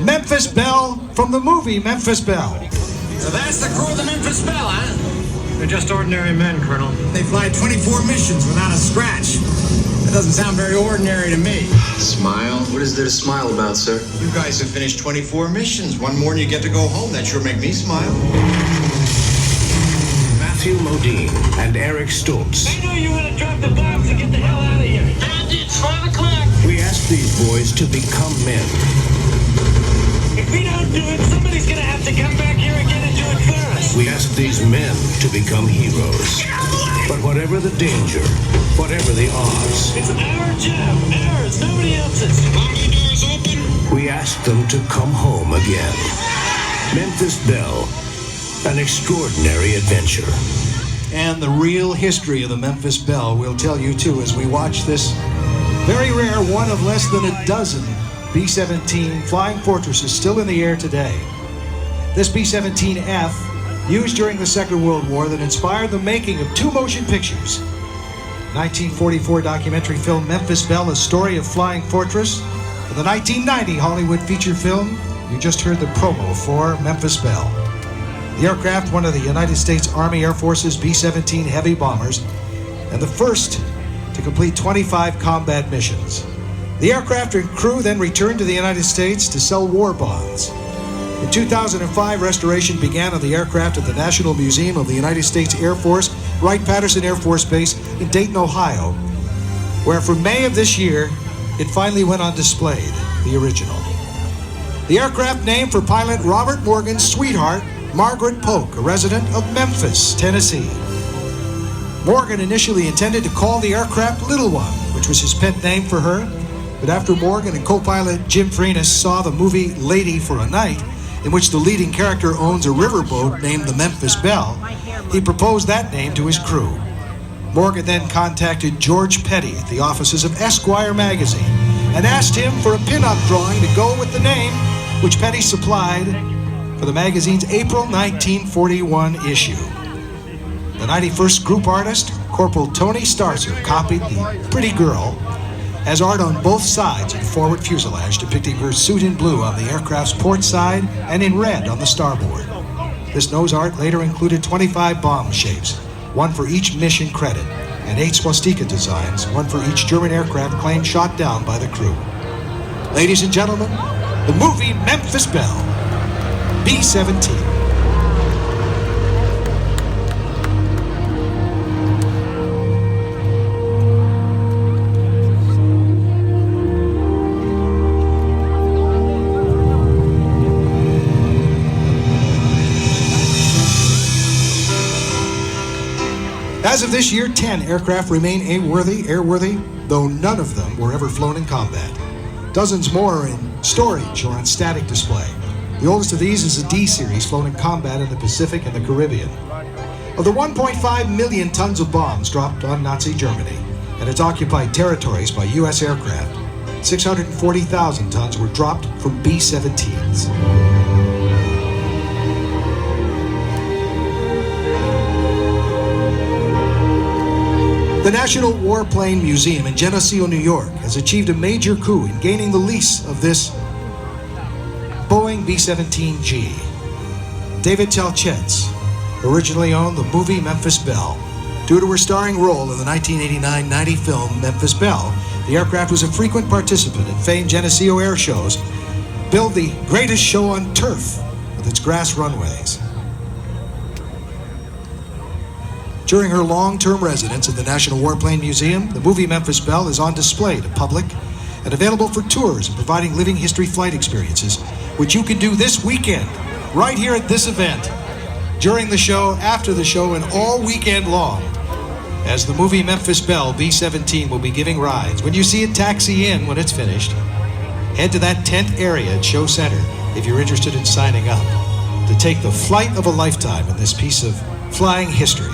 Memphis Belle from the movie Memphis Belle. So that's the crew of the Memphis Belle, huh? They're just ordinary men, Colonel. They fly 24 missions without a scratch. That doesn't sound very ordinary to me. Smile? What is there to smile about, sir? You guys have finished 24 missions. One more and you get to go home. That sure make me smile. Matthew Modine and Eric Stoltz. I know you want to drop the bombs and get the hell out of here. And it's 5 o'clock. We asked these boys to become men. If we don't do it, somebody's going to have to come back here again and do it for us. We asked these men to become heroes. But whatever the danger, whatever the odds, It's our job, ours, nobody else's. Lobby doors open. we asked them to come home again. Memphis Belle, an extraordinary adventure. And the real history of the Memphis Belle we'll tell you too as we watch this very rare, one of less than a dozen B-17 Flying Fortresses still in the air today. This B-17F, used during the Second World War, that inspired the making of 2 motion pictures. 1944 documentary film Memphis Belle, A Story of Flying Fortress, and the 1990 Hollywood feature film, you just heard the promo for Memphis Belle. The aircraft, one of the United States Army Air Force's B-17 heavy bombers, and the first to complete 25 combat missions. The aircraft and crew then returned to the United States to sell war bonds. In 2005, restoration began of the aircraft at the National Museum of the United States Air Force, Wright-Patterson Air Force Base in Dayton, Ohio, where from May of this year, it finally went on display, the original. The aircraft named for pilot Robert Morgan's sweetheart, Margaret Polk, a resident of Memphis, Tennessee. Morgan initially intended to call the aircraft Little One, which was his pet name for her, but after Morgan and co-pilot Jim Freenis saw the movie Lady for a Night, in which the leading character owns a riverboat named the Memphis Belle, he proposed that name to his crew. Morgan then contacted George Petty at the offices of Esquire magazine and asked him for a pin-up drawing to go with the name, which Petty supplied for the magazine's April 1941 issue. The 91st group artist, Corporal Tony Starzer, copied the pretty girl as art on both sides of the forward fuselage, depicting her suit in blue on the aircraft's port side and in red on the starboard. This nose art later included 25 bomb shapes, 1 for each mission credit, and 8 swastika designs, 1 for each German aircraft claimed shot down by the crew. Ladies and gentlemen, the movie Memphis Belle, B-17. As of this year, 10 aircraft remain airworthy, though none of them were ever flown in combat. Dozens more are in storage or on static display. The oldest of these is a D-series flown in combat in the Pacific and the Caribbean. Of the 1.5 million tons of bombs dropped on Nazi Germany and its occupied territories by U.S. aircraft, 640,000 tons were dropped from B-17s. The National Warplane Museum in Geneseo, New York, has achieved a major coup in gaining the lease of this Boeing B-17G. David Telchetz originally owned the movie Memphis Belle. Due to her starring role in the 1989-90 film Memphis Belle, the aircraft was a frequent participant in famed Geneseo air shows, billed the greatest show on turf with its grass runways. During her long-term residence at the National Warplane Museum, the movie Memphis Belle is on display to public and available for tours and providing living history flight experiences, which you can do this weekend, right here at this event, during the show, after the show, and all weekend long, as the movie Memphis Belle B-17 will be giving rides. When you see it taxi in when it's finished, head to that tent area at Show Center if you're interested in signing up to take the flight of a lifetime in this piece of flying history.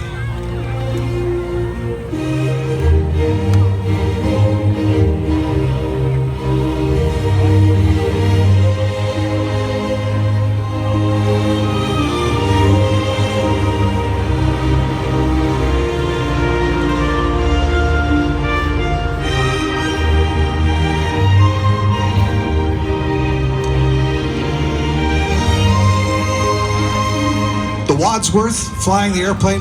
Wadsworth flying the airplane